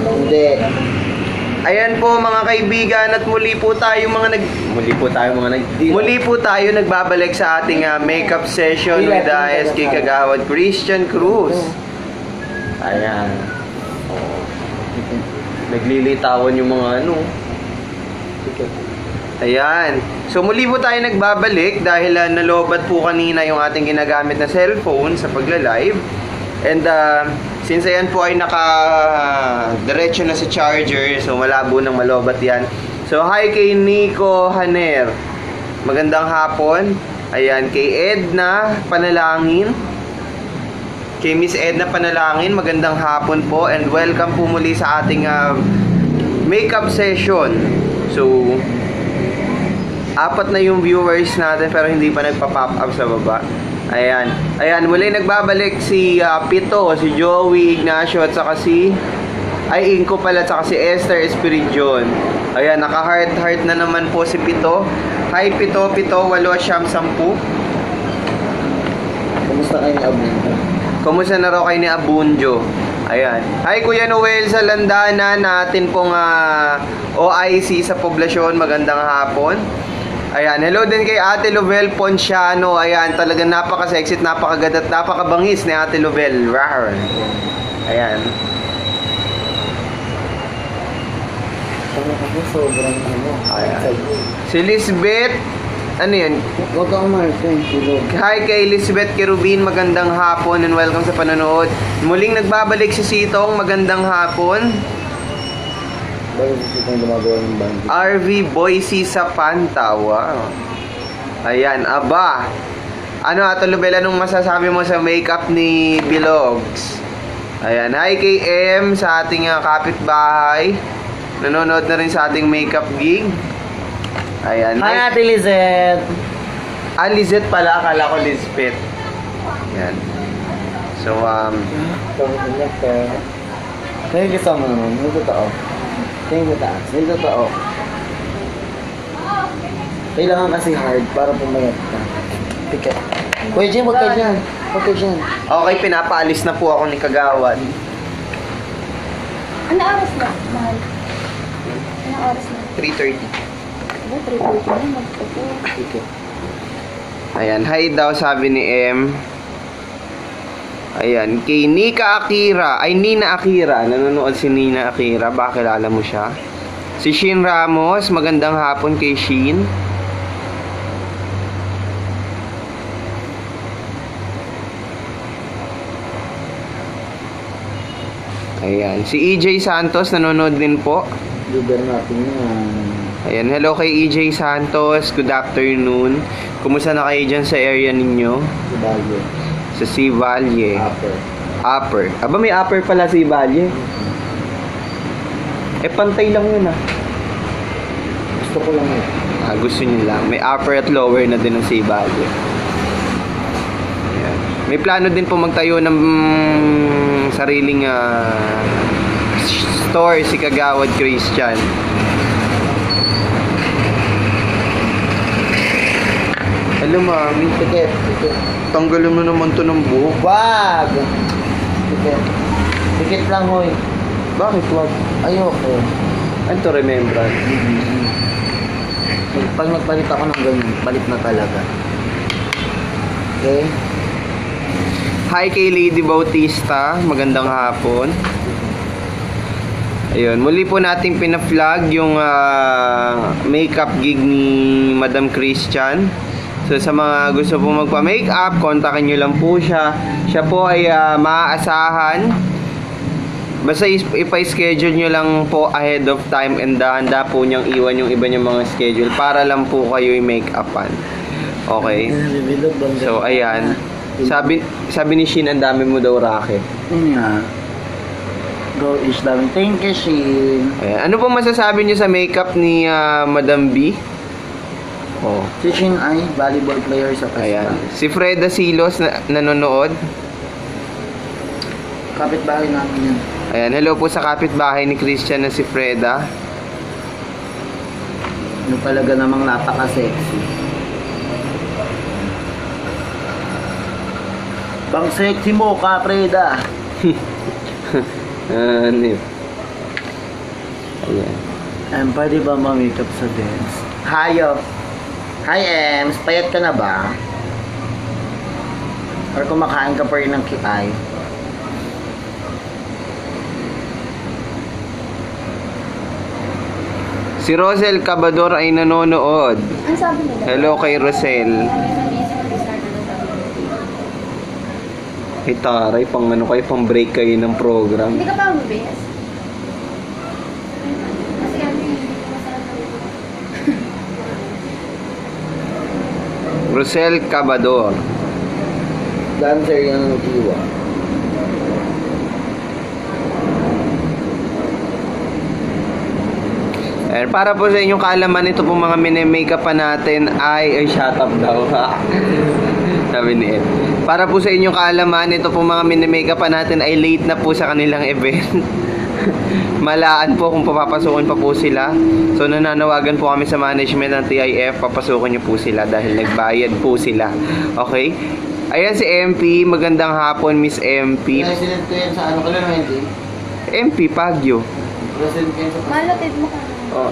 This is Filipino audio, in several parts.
Hindi. Ayan po mga kaibigan at muli po tayo nagbabalik sa ating makeup session with SK Kagawad Christian Cruz. Ayan. Naglilitawan yung mga ano. Ayan. So muli po tayo nagbabalik dahil nalobat po kanina yung ating ginagamit na cellphone sa pagla-live. And since ayan po ay naka-diretso na sa charger, so malabo nang malobat yan. So hi kay Nico Haner, magandang hapon. Ayan, kay Edna Panalangin, kay Miss Edna Panalangin, magandang hapon po. And welcome po muli sa ating makeup session. So 4 na yung viewers natin pero hindi pa nagpa-pop up sa baba. Ayan. Ayan, muli nagbabalik si Pito, si Joey Ignacio at saka si Inko pala at saka si Esther Espiridion. Ayan, naka-heart na naman po si Pito. Hi Pito, 8, 10. Kumusta kayo ni Abunjo? Kumusta na raw kayo ni Abunjo? Ayan. Hi Kuya Noel sa Landana, natin pong OIC sa poblasyon, magandang hapon. Ayan, hello din kay Ate Lovell Ponciano. Ayan, talagang napaka-sexy at napakaganda at napakabangis ni Ate Lovell. Rawr. Ayan. Sobrang Ayan. Si Lisbeth, ano yun? Huwag ka umarsin. Hi kay Lisbeth Kerubin, magandang hapon and welcome sa panonood. Muling nagbabalik si Sitong, magandang hapon. Bakit itong gumagawa ng band? RV Boise sa Panta. Wow. Ayan, aba. Ano, Ato Lubel, anong masasabi mo sa makeup ni Bilogs? Ayan, hi kay M sa ating kapitbahay. Nanonood na rin sa ating makeup gig. Ayan. Hi Ate Lizette. Lizette pala, akala ko Lisbeth. Ayan. So, May kasama naman, may totoo. Tingin ko taas, may totoo. Kailangan kasi hard para pumayat ka. Piket. Kuya Jim, huwag ka dyan. Huwag ka dyan. okay, pinapaalis na po ako ni Kagawad. Ano oras na, mahal? Ano oras na? 3:30. Ano, 3:30 na, magpupo. Piket. Ayan, hi daw sabi ni M. Ayan, kay Nina Akira. Nanonood si Nina Akira. Baka kilala mo siya. Si Shin Ramos. Magandang hapon kay Shin. Ayan, si EJ Santos nanonood din po. Lugar natin yan. Ayan, hello kay EJ Santos. Good afternoon. Kumusta na kayo dyan sa area ninyo? Sa Baguio. Sa Sea Valle. Upper. Aba, may upper pala Sea Valle. Pantay lang yun Gusto ko lang yun. Gusto nyo lang. May upper at lower na din ng Sea Valle. Ayan. May plano din po magtayo ng sariling store si Kagawad Christian. Hello, mami. Piket. Tanggalin mo naman to ng buhok. Wag! Piket. Piket lang, hoy. Bakit wag? Ayoko. Ano to, remembrance? Pag nagpalit ako ng ganyan, palit na talaga. Okay? Hi kay Lady Bautista, magandang hapon. Ayun, muli po nating pina-vlog yung makeup gig ni Madam Christian. So sa mga gusto po magpa-makeup, kontakin nyo lang po siya. Siya po ay maaasahan. Basta ipa-schedule nyo lang po ahead of time and handa po niyang iwan yung iba niyang mga schedule para lang po kayo i-makeupan. Okay? So ayan. Sabi ni Shin, ang dami mo daw racket. Yun nga. Go is dami. Thank you, Shin. Ayan. Ano pong masasabi niyo sa makeup ni Madam B? Oh. Si Shin ay volleyball player sa Paspa. Ayan. Si Freda Silos nanonood. Kapitbahay namin yan. Ayan. Hello po sa kapitbahay ni Christian na si Freda. Ano talaga namang napaka-sexy. Bang sexy mo ka, Freda. Ano yun? Ayan. Pwede ba ma-makeup sa dance? Hayo. Hi, Ems. Payat ka na ba? Or kumakain ka pa rin ng kiay? Si Rosel Cabador ay nanonood. Ang sabi nila? Hello kay Rosel. Ay taray, pang ano kayo, pang break kayo ng program. Hindi ka pa mabihas? Kasi kami, Rosel Cabador. Dancer yung kiwa. And para po sa inyong kaalaman, ito po mga mini-makeup pa natin ay shut up daw. Sabi ni Ed. Para po sa inyong kaalaman, ito po mga mini-makeup pa natin ay late na po sa kanilang event. Malaan po kung papapasukin pa po sila. So nananawagan po kami sa management ng TIF, papasukin niyo po sila dahil nagbayad po sila. Okay? Ayan si MP, magandang hapon Miss MP. President ko yan sa ano, Kalormente? MP Pagyo. President ko yan sa... malapit mo ka. Oh.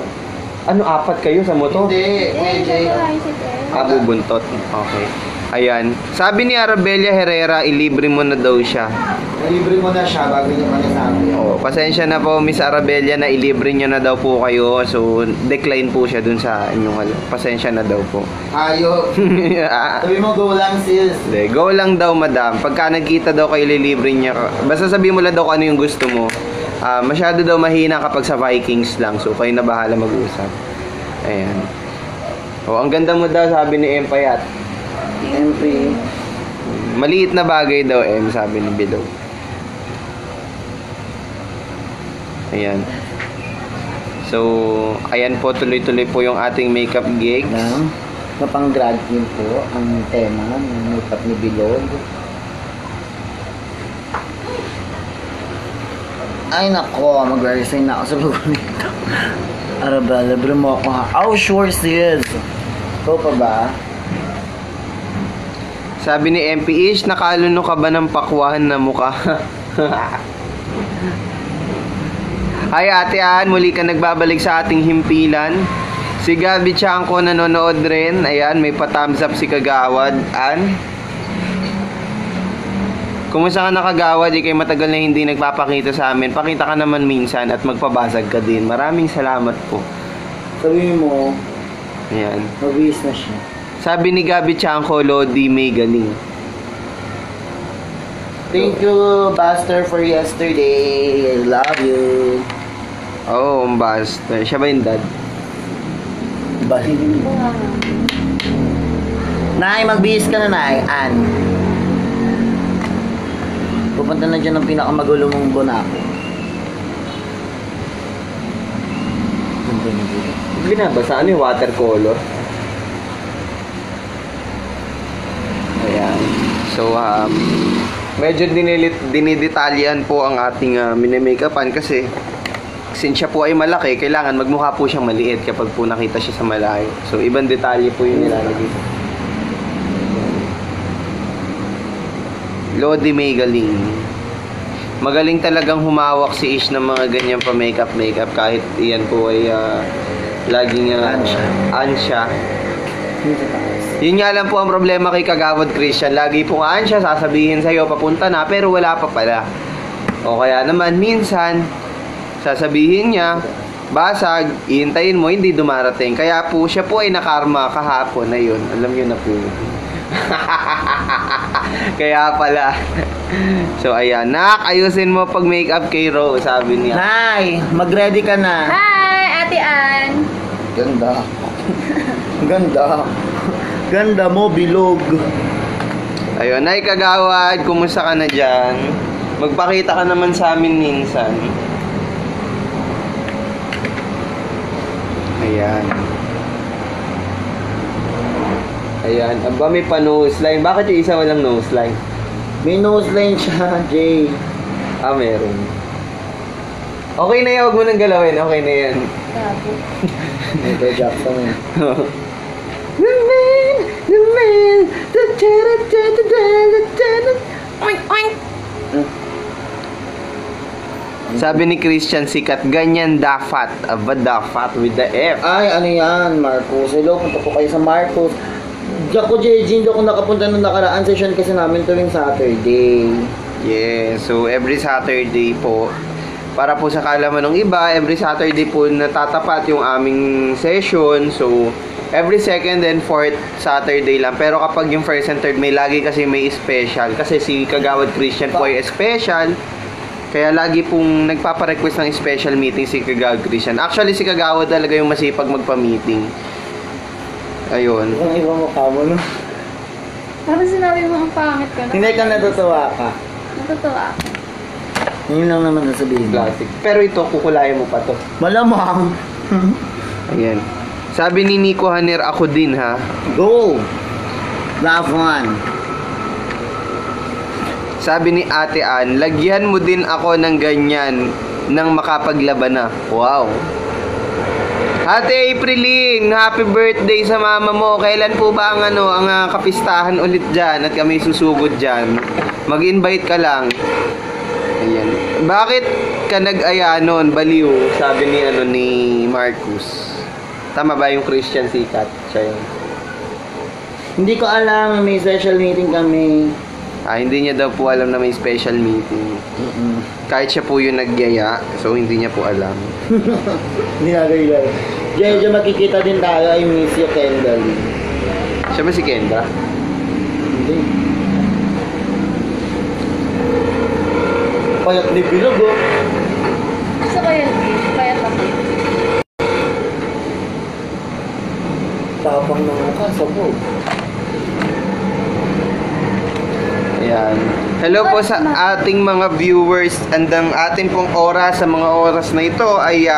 Ano, apat kayo sa motor? Hindi, medyo. Bubuntot. Okay. Ayan. Sabi ni Arabella Herrera, ilibre mo na daw siya. Nalibre mo na siya bago niya manasabi. Oh, pasensya na po Miss Arabella na ilibre niyo na daw po kayo. So, decline po siya dun sa inyong pasensya na daw po. Ayo. Sabi mo, go lang sis. Hindi, go lang daw madam. Pagka nagkita daw kayo, lilibre niya. Basta sabihin mo lang daw kung ano yung gusto mo. Masyado daw mahina kapag sa Vikings lang. So, kayo na bahala mag-usap. Ayan. Oh, ang ganda mo daw, sabi ni Empayat. MP. Maliit na bagay daw, sabi ni Bilaw. Ayan. So, ayan po, tuloy-tuloy po yung ating makeup gigs. Mapang-grad yun po ang tema ng makeup ni Bilog. Ay nako, mag-resign na ako sa bago nito. Arabella, libre mo ako ha. Oh, sure sis. Ikaw pa ba? Sabi ni MP Ish, nakaluno ka ba ng pakwahan na mukha? Hi Ate Ann, muli ka nagbabalik sa ating himpilan. Si Gabi Chanko nanonood rin. Ayan, may pa-thumbs up si Kagawad. Ann? Kumusta ka nakagawad? Ikay matagal na hindi nagpapakita sa amin. Pakita ka naman minsan at magpabasag ka din. Maraming salamat po. Sabi mo, Ayan. mabihis na siya. Sabi ni Gabi Chanko, Lodi may galing. Thank you, Buster, for yesterday. I love you. Oo, oh, basta. Siya ba yung dad? Balik. Nay, magbihis ka na, Nay. Ann. Pupunta na dyan ang pinakamagulong mong bonako. Binabasa, ano yung watercolor? Ayan. So, medyo dinidetalyan po ang ating mini-makeupan kasi since siya po ay malaki, kailangan magmukha po siyang maliit kapag po nakita siya sa malayo. So, ibang detalye po yung nilalagay. Lodi may galing. Magaling talagang humawak si Ish ng mga ganyang pa-makeup kahit iyan po ay laging ansya. Yun nga lang po ang problema kay Kagawad Christian. Lagi pong ansya, sasabihin sa'yo papunta na pero wala pa pala. O kaya naman minsan sasabihin niya basag, ihintayin mo, hindi dumarating. Kaya po siya po ay nakarma kahapon na yun. Alam niyo na po. Kaya pala. So ayan, nak, ayusin mo pag makeup kay Rose, sabi niya. Nay, mag-ready ka na. Hi, Ate Ann. Ganda. Ganda. Ganda mo, Bilog. Ayun, Nay Kagawad, kumusta ka na dyan? Magpakita ka naman sa amin minsan. Ayan. Ayan, aba may pa-nose line. Bakit yung isa walang nose line? May nose line siya, Jay. Ah, meron. Okay na yan, huwag mo nang galawin. Okay na yan. Gabo. Michael Jackson eh. The man, Oink, oink. Sabi ni Christian Sikat, ganyan dapat. Aba, dapat with the F. Ay, ano yan, Marcos. Hello, punta po kayo sa Marcos. Diyan ko, JG, hindi ako nakapunta nung nakaraan session kasi namin tuwing Saturday. Yeah, so every Saturday po, para po sa kaalaman ng iba, every Saturday po natatapat yung aming session. So, every second and fourth Saturday lang. Pero kapag yung first and third, may lagi kasi may special. Kasi si Kagawad Christian po ay special. Kaya lagi pong nagpaparequest ng special meeting si Kagawad Christian. Actually, si Kagawad talaga yung masipag magpa-meeting. Ayun. Kung iba mo ka mo, no? Parang sinabi mo ang pangit ko. Hindi ka natutuwa ka. Natutuwa ako. Yun lang naman ang sabihin. Classic. Pero ito, kukulayan mo pa to. Malamang. Ayan. Sabi ni Nico Haner, ako din ha. Go! Last one. Sabi ni Ate Ann, lagyan mo din ako ng ganyan nang makapaglaban na. Wow. Ate Aprilin, happy birthday sa mama mo. Kailan po ba ang kapistahan ulit dyan at kami susugod dyan? Mag-invite ka lang. Ayan. Bakit ka nag-aya nun, baliw? Sabi ni Marcus. Tama ba yung Christian Sikat? Siya yun. Hindi ko alam, may special meeting kami. Hindi niya daw po alam na may special meeting. Kahit siya po yung nagyaya, so hindi niya po alam. Hindi na gaya. Diyan makikita din tayo, I miss you, Kendall. Siya ba si Kendra? Hindi. Payat ni Bilog, oh. Gusto ko yun, payat ako. Tapang ng mukha, sabog. Ayan. Hello po sa ating mga viewers. Andang atin pong oras sa mga oras na ito ay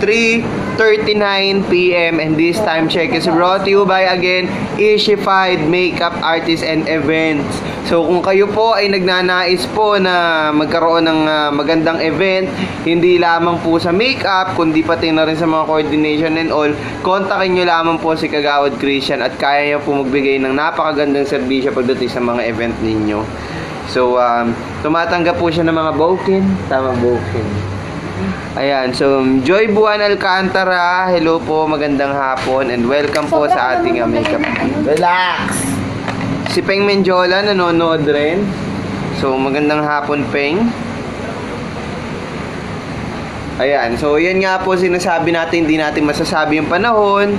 3:39 PM and this time check is brought to you by again Ishified Makeup Artists and Events. So kung kayo po ay nagnanais po na magkaroon ng magandang event, hindi lamang po sa makeup, kundi pati na rin sa mga coordination and all, kontakin nyo lamang po si Kagawad Christian at kaya niya po magbigay ng napakagandang serbisyo pagdating sa mga event ninyo. So, tumatanggap po siya ng mga bouquet. Tama, bouquet. Ayan, so Joy Buwan Alcantara, hello po, magandang hapon and welcome po sa ating makeup. Relax! Si Peng Menjola nanonood rin. So, magandang hapon, Peng. Ayan, so yan nga po sinasabi natin, hindi natin masasabi yung panahon.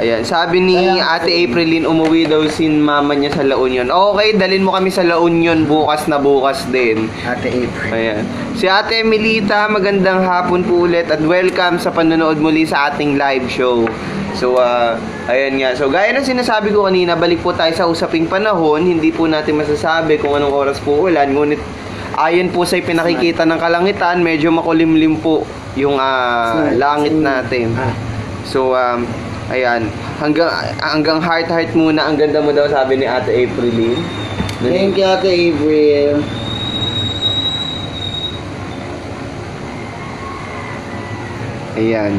Ayan, sabi ni Ate Aprilin, umuwi daw si mama niya sa La Union. Okay, dalhin mo kami sa La Union bukas na bukas din. Ate April. Ayan. Si Ate Emilita, magandang hapon po ulit at welcome sa panonood muli sa ating live show. So, ayan nga. So, gaya ng sinasabi ko kanina, balik po tayo sa usaping panahon. Hindi po natin masasabi kung anong oras po ulan. Ngunit, ayon po sa pinakikita ng kalangitan, medyo makulimlim po yung langit natin. So, ayan. Hanggang heart muna. Ang ganda mo daw, sabi ni Ate Aprilin. Thank you, Ate April. Ayan.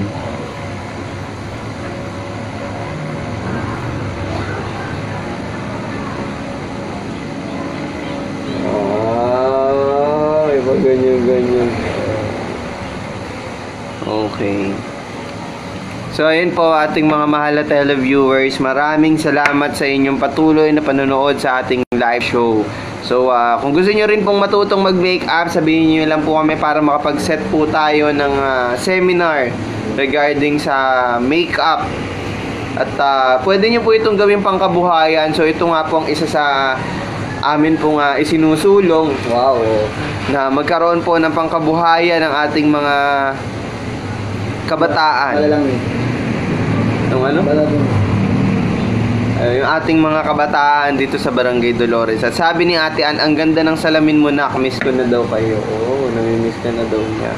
Iba ganyan. Okay. So, ayun po ating mga mahal na televiewers. Maraming salamat sa inyong patuloy na panonood sa ating live show. So, kung gusto nyo rin pong matutong mag-makeup, sabihin nyo lang po kami para makapag-set po tayo ng seminar regarding sa makeup. At pwede nyo po itong gawin pangkabuhayan. So, ito nga po ang isa sa amin pong isinusulong. Wow! Na magkaroon po ng pangkabuhayan ng ating mga kabataan. Yung ano? Yung ating mga kabataan dito sa Barangay Dolores. At sabi ni Ate Ann, ang ganda ng salamin mo nak, miss ko na daw kayo. Oo, namimiss ka na daw niya.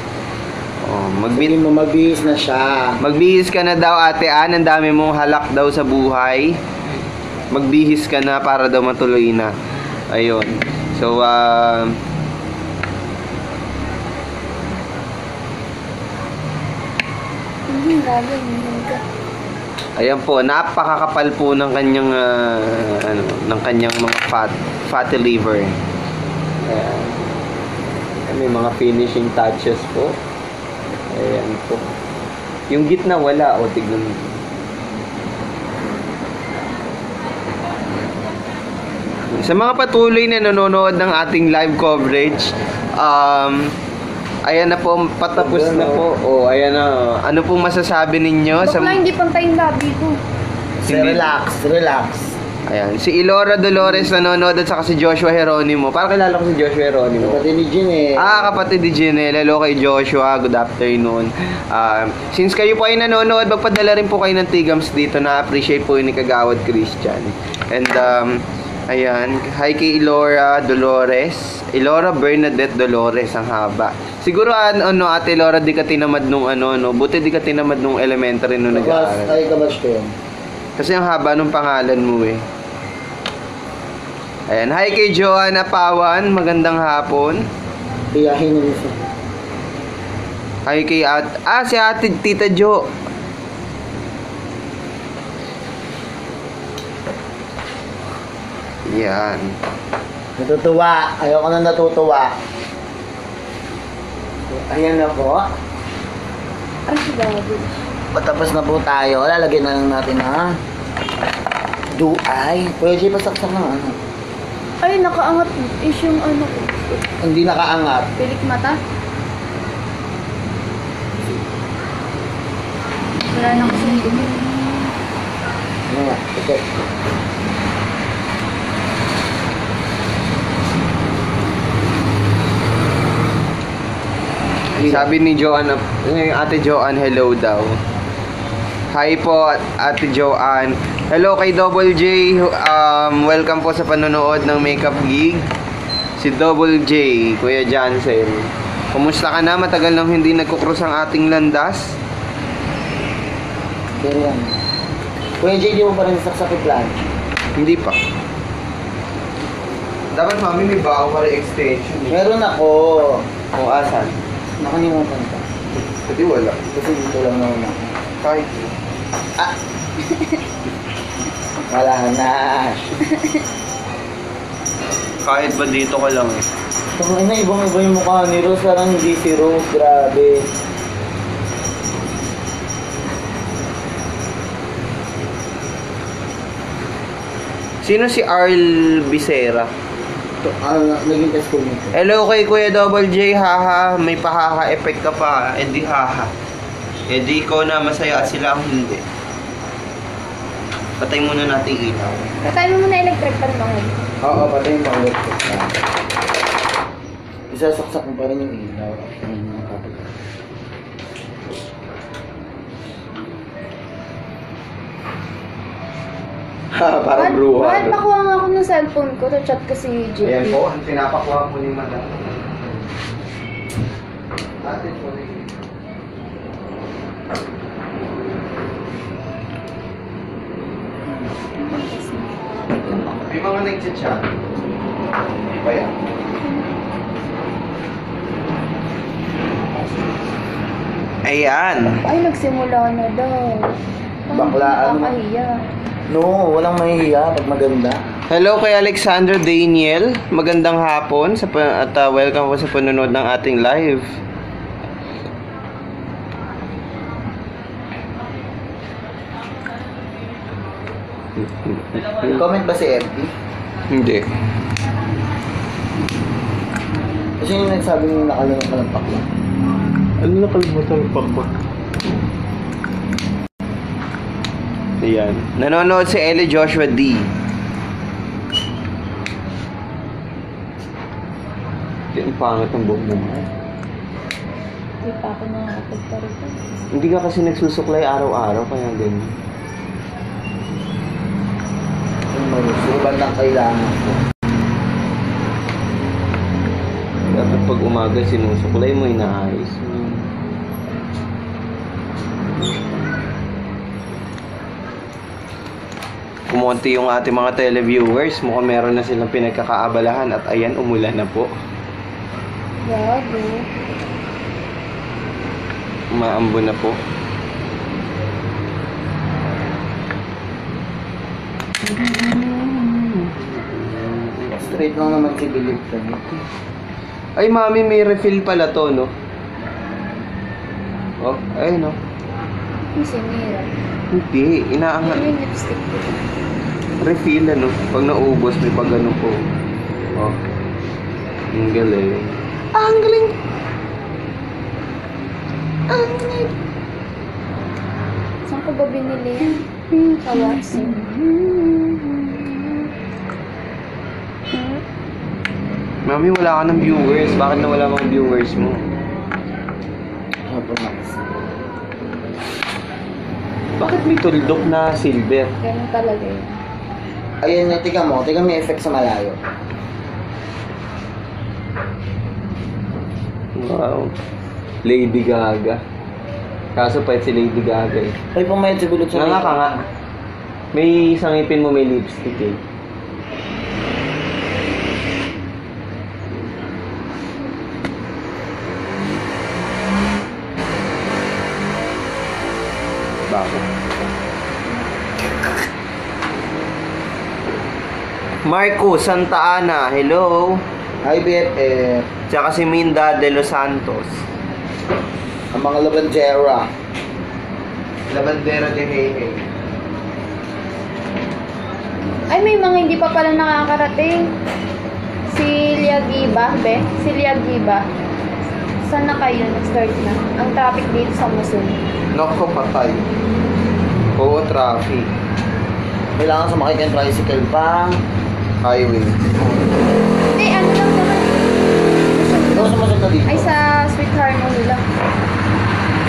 Oh, magbihis na siya. Magbihis ka na daw, Ate Ann, ang dami mong halak daw sa buhay. Magbihis ka na para daw matuloy na. Ayun. So, ayan po, napakakapal po ng kanyang ng kanyang mga fatty liver. Ayan. Ayan, may mga finishing touches po. Ayan po. Yung gitna wala. O, tignan mo. Sa mga patuloy na nanonood ng ating live coverage, ayan na po, patapos na po. O, ayan na. Ano pong masasabi ninyo? Bakla, hindi pantay yung labi ko. Relax, relax. Ayan, si Ilora Dolores nanonood at saka si Joshua Jeronimo. Parang kilala ko si Joshua Jeronimo. Kapatid ni Jin eh. Kapatid ni Jinel. Hello kay Joshua. Good afternoon. Since kayo po ay nanonood, magpadala rin po kayo ng tigams dito. Na-appreciate po yun ni Kagawad Christian. And, ayan. Hi kay Ilora Dolores. Ilora Bernadette Dolores. Ang haba. Siguro, Ate Ilora, di ka tinamad nung Buti di ka tinamad nung elementary nung nag-aaral. Ay, kabash ko yun. Kasi ang haba nung pangalan mo eh. Ayan. Hi kay Joanna Pawan. Magandang hapon. Tiyahin na isa. Hi kay si Ate Tita Jo. Yan. Natutuwa. Ayoko na natutuwa. Ayan na po. Ay, gabi. Patapos na po tayo. Lalagyan na lang natin ha. Duay. Pwede pasaksak ng ano. Ay, nakaangat is yung ano ko. Hindi nakaangat. Pilik mata. Wala nang sundo. Ano nga? Okay. Sabi ni Joanne, Ate Joanne, hello daw. Hi po, Ate Joanne. Hello kay Double J. Welcome po sa panonood ng Makeup Gig. Si Double J, Kuya Jansen. Kumusta ka na? Matagal nang hindi nagkukrus ang ating landas. Pero yan. Kuya J, di mo pa rin saksak yung plan. Hindi pa. Dapat mami may bago para extension. Meron ako. O, asan? Nakalimutan ko. Hindi wala. Kasi dito lang naman ako. Kahit. Wala na. Kahit ba dito ka lang eh. Tama na, ibang-iba yung mukha ni Rose. Parang hindi si Rose. Grabe. Sino si Arl Bisera? Naging test ko nito. Hello kay Kuya Double J, haha. May pahaha effect ka pa. Eh di haha. Eh di ikaw na masaya at sila ang hindi. Patay muna natin ilaw. Patay mo muna electric pan ba ngayon? Oo, patay yung pang-work ko. Isasaksak mo pa rin yung ilaw. Parang bruha. Bakit makuha nga ako ng cellphone ko? To-chat ko si JP. Ayan po, ang pinapakuha po ni Madam. Atin po rin. May mga nag-chat. Hindi ba yan? Ayan. Ay, nagsimula na daw. Baklaan. Nakakahiya. No, walang mahihiya pag maganda. Hello kay Alexander Daniel. Magandang hapon at welcome po sa panonood ng ating live. Comment ba si FB? Hindi. Kasi yung nagsabi nung nakalimutan ka ng pakla. Ano nakalimutan ng pakla? Ayan. Nanonood si Ellie Joshua D. Ang pangat ng buhok mo. Hindi pa ako nakakapagparito. Hindi ka kasi nagsusuklay araw-araw, kaya ganyan. Yung malusuban lang kailangan ko. Dapat pag umaga sinusuklay mo, inaayos mo. Kumonti yung ating mga televiewers. Mukhang meron na silang pinagkakaabalahan at ayan, umulan na po. Gago. Maambo na po. Straight lang naman si Bilip ka. Ay, mami, may refill pala to, no? Oh, ay, no? Yung sinira. Hindi, inaangat. Yung lipstick ko. Refill, ano? Pag naubos, may pag ano po. Oh. Ang galing. Ang galing! Ang galing! Saan ko ba binili yan? Sa Watson. Mami, wala ka ng viewers. Bakit nawala mga viewers mo? Super Max. Bakit may tuldok na silver? Ganun talaga yun. Ayun, tingnan mo yung effect sa malayo. Wow. Lady Gaga. Kaso pa si Lady Gaga eh. Ay, pumayad si Bulot sa Nga ka nga. May isang ipin mo may lipstick eh. Bakit? Marco Santa Ana, hello. Hi, BFF. Tsaka si Minda de los Santos. Ang mga labandera. Labandera de Hey. Ay, may mga hindi pa pala nakakarating. Si Liagiba, be? Si Liagiba. Saan na kayo? Nag-start na. Ang traffic dito sa Musul. Nako, patay. Oo, traffic. Kailangan sumakay kang tricycle pa. Highway. Hindi, ano lang naman. Ikaw sumasunod na dito. Ay, sa Sweet Harmony lang.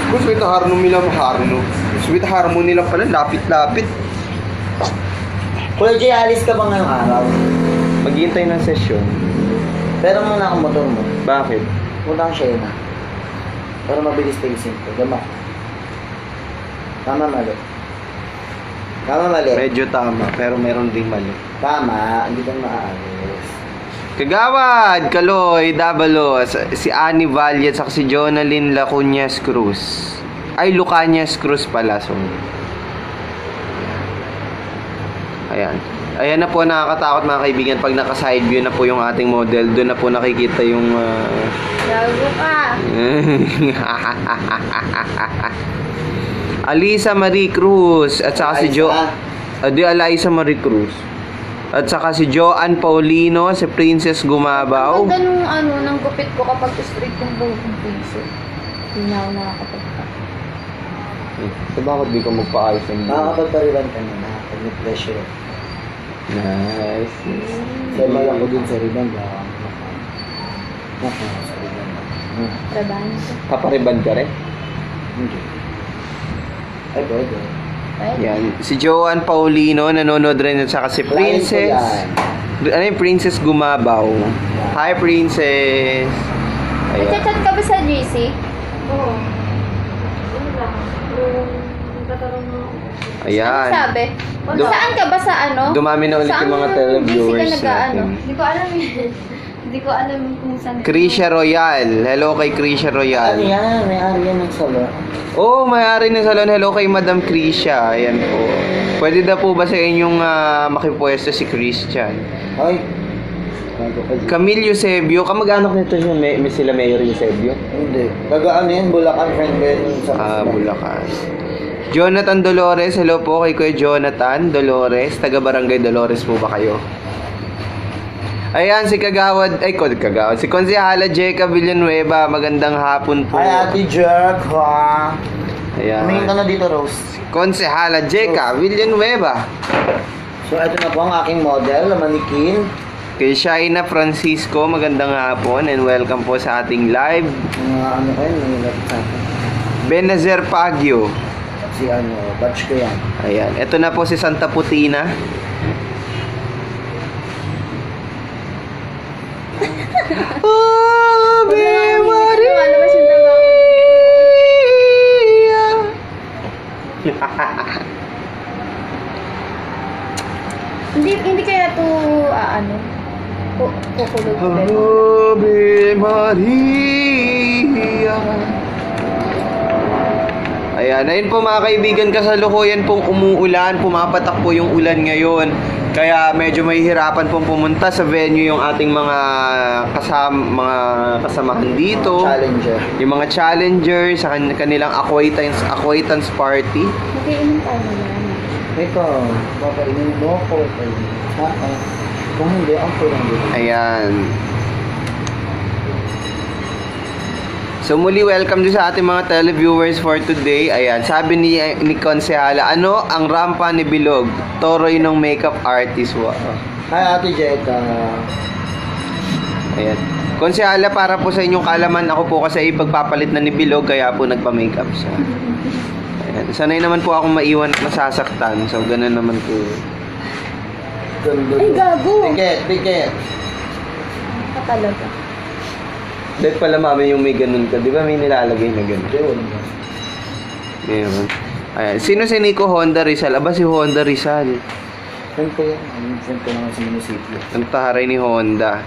Kung sweet harmony lang, harno. Sweet harmony lang pala, lapit-lapit. Kuya Jay, alis ka ba ngayong araw? Maghihintay ng sesyon. Pero muna ang motor mo. Bakit? Punta kang Shena. Para mabilis pacing ko. Gama. Tama, mali. Tama, mali. Medyo tama, pero meron ding mali. Tama, hindi kang maaalis. Kagawad, Kaloy, Dabalos, si Annie Valle at si Jonalyn Lacuñas Cruz. Ay, Lucanias Cruz pala. So, ayan. Ayan na po, nakakatakot mga kaibigan. Pag naka-side view na po yung ating model, doon na po nakikita yung... Gago ka. Alisa Marie Cruz at saka si Alisa Marie Cruz. At saka si Joanne Paulino, si Princess Gumabaw. Ang ganda nung ng gupit ko kapag straight yung buhok ng piso. Hindi na ako nakakapagpa. So bakit di ka magpa-ayos ng buhok? Nakakapagpariban ka na. Nakakapag-pleasure. Nice. Kaya malang ko din sa riban. Sa riban. Trabahan ko. Papariban ka rin? Hindi. Ay, pwede. Yan. Si Joanne Paulino, nanonood rin at saka si Princess. Ano yung Princess Gumabaw? Hi, Princess. Ayan. Nagchat-chat ka ba sa GC? Oo. Ano lang? Nagtatanong mo. Ayan. Ano sabi? Du- Saan ka ba sa ano? Dumami na ulit yung mga televiewers GC ka nag-ano? natin. Hindi ko alam eh. Hindi ko alam kung saan. Krisha Royal. Hello kay Krisha Ano Royal. yan? May ari yan ng salo. Oo, may-ari ng salon. Hello kay Madam Krisha. Ayan po. Pwede na po ba sa inyong makipwesto si Christian? Ay. Bago ka dyan. Camille Eusebio. Kamag-anak nito siya. May sila Mayor Eusebio. Hindi. Tagaan yan. Bulacan friend ko yun sa Bulacan. Jonathan Dolores. Hello po kay Kuya Jonathan Dolores. Taga Barangay Dolores po ba kayo? Ayan, si Kagawad. Ay, Kagawad. Si Konsehala Jeca Villanueva. Magandang hapon po. Hi, Ate Jerk, ha? Tumingin ka Ayan. na dito, Rose. Konsehala Jeca Villanueva. So, ito na po ang aking model, na manikin. Kay Shaina Francisco, magandang hapon and welcome po sa ating live. Mga ano kayo, nangyayari sa akin. Benazer Pagyo. Si batch ko yan. Ayan, ito na po si Santa Putina. Ave Maria. Lumalabas yung trabaho Hindi kaya to kukulog ko. Ave Maria. Ayan, ayun po mga kaibigan, kasalukuyan pong umuulan, pumapatak po yung ulan ngayon. Kaya medyo mahihirapan pong pumunta sa venue yung ating mga kasamahan dito. Challenger. Yung mga challenger sa kanilang acquaintance party. Mag-iinom tayo na yan. Ikaw, papainin mo ako. Kung hindi, ako lang dito. Ayan. So muli welcome din sa ating mga televiewers for today. Ayan, sabi ni Konsehala, ano ang rampa ni Bilog? Toroy ng makeup artist. Wow. Hi, Ate Jetta. Ayan. Konsehala, para po sa inyong kalaman, ako po kasi ipagpapalit na ni Bilog, kaya po nagpa-makeup siya. Ayan. Sanay naman po akong maiwan at masasaktan. So ganun naman po. Ay, gago! Ticket. Ka talaga. Dahil pala mami yung may ganun ka. Di ba may nilalagay na ganun? Meron. Ayan. Sino si Nico Honda Rizal? Aba si Honda Rizal. Saan ko yan? Saan ko naman sa munisipyo? Ang taharay ni Honda.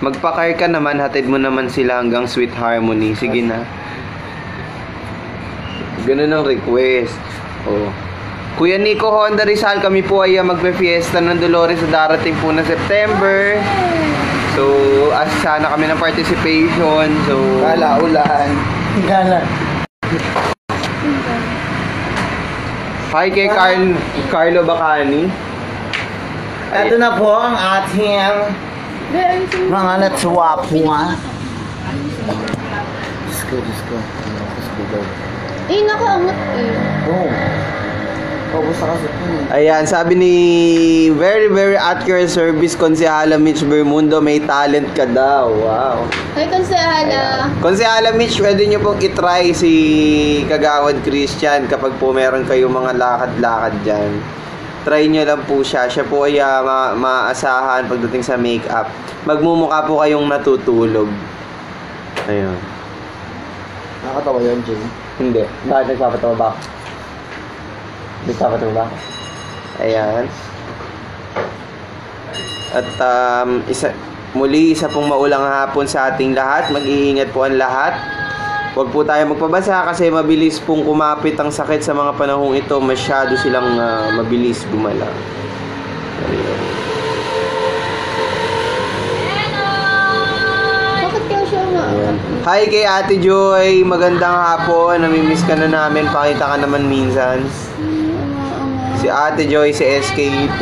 Magpa-car ka naman, hatid mo naman sila hanggang Sweet Harmony. Sige na. Ganun ang request. Oh. Kuya Nico Honda Rizal, kami po ay magpe-fiesta ng Dolores sa darating po na September. So, sana kami ng participation. So, Gala, ulan. Gala. hi kay Carlo Bacani. Ito na po ang ating mga natswapuan. Diyos ko. Diyos ko daw. Eh, nakaangat eh. Oo. Paubos na kasi ito eh. Ayan, sabi ni very accurate service Konsehala Mitch Bermundo, may talent ka daw. Wow. Ay, Konsehala. Konsehala Mitch, pwede nyo pong itry si Kagawad Christian kapag po meron kayong mga lakad-lakad dyan. Try nyo lang po siya. Siya po ay maasahan pagdating sa makeup. Magmumukha po kayong natutulog. Ayun. Nakakatawa yan, Jay. Hindi. Bakit nagpapatawa ba? Nagpapatawa ba? Ayan. At muli, isa pong maulang hapon sa ating lahat. Mag-iingat po ang lahat. Huwag po tayo magpabasa kasi mabilis pong kumapit ang sakit sa mga panahong ito. Masyado silang mabilis gumala. Ayun. Bakit kaya siya Ayan. Hi kay Ate Joy. Magandang hapon. Namimiss ka na namin. Pakita ka naman minsan. Si Ate Joy, si SK2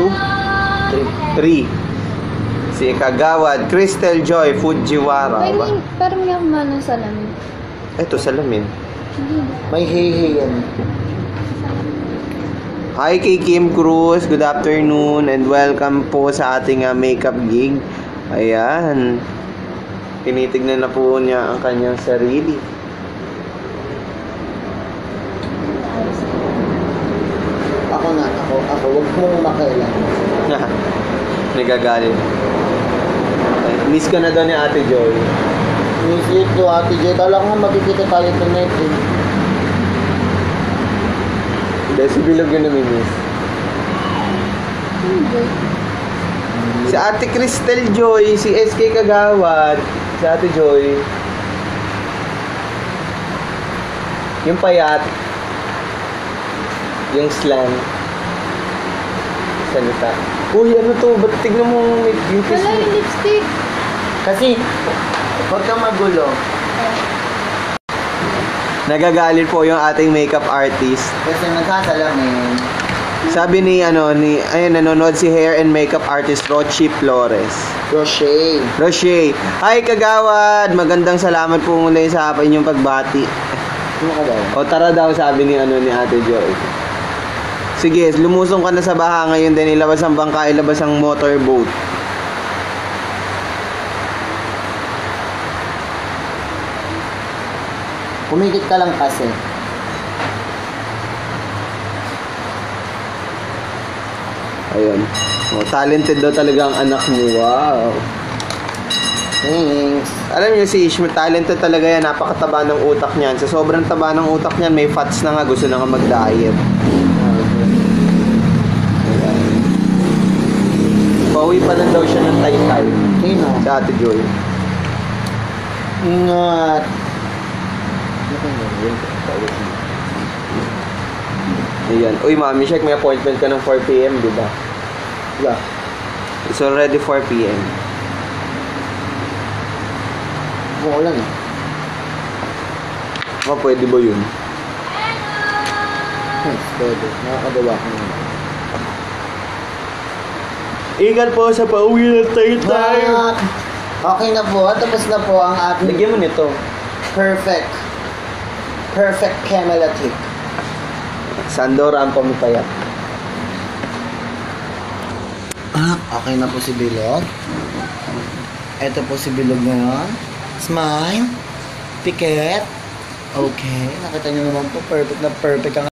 3. Si Kagawad, Crystal Joy, Fujiwara. Ay, Ba? parang may akuman ng salamin. Ito, salamin. May hey yan. Hi kay Kim Cruz, good afternoon and welcome po sa ating makeup gig. Ayan. Tinitignan na po niya ang kanyang sarili. Ako, wag mong makailan. Nagagalit. Ay, miss ka na daw ni Ate Joy. Miss you too, Ate Jay. Kala ko nga magkikita tayo tonight eh. Dahil si Bilog yun namimiss. Si Ate Crystal Joy, si SK Kagawad, si Ate Joy. Yung payat. Yung slang. Salita. Uy, ano to? Ba't tignan mo yung kiss Wala mo? yung lipstick. Kasi, huwag kang magulo. Nagagalit po yung ating makeup artist. Kasi nagsasalamin. Sabi ayun, nanonood si hair and makeup artist Rochi Flores. Crochet. Roche, hi Kagawad! Magandang salamat po muli sa inyong pagbati. Ano ka daw? O tara daw, sabi ni Ate Joy. Sige, lumusong ka na sa baha ngayon din, ilabas ang bangka, ilabas ang motorboat. Kumikit ka lang kasi. Ayun. O, talented daw talaga ang anak mo. Wow. Thanks. Alam niyo si Ishmael, talented talaga yan. Napakataba ng utak niyan. Sa sobrang taba ng utak niyan, may fats na nga. Gusto na nga mag-diet. Pauwi pa lang daw siya ng Taytay. Sino? Sa Ate Joy. Ingat. Ayan. Uy, Mami Shek, may appointment ka ng 4 p.m., di ba? Yeah. It's already 4 p.m. Umuulan eh. Pwede ba yun? Pwede. Nakakagawa ko naman. Ingat po sa pauwi na tayo. Okay na po. Tapos na po ang ating Lagyan mo nito. perfect camelatic. Sandora ang pamipayat. Okay na po si Bilog. Ito po si Bilog ngayon. Smile. Pikit. Okay. Nakita niyo naman po. Perfect na perfect ang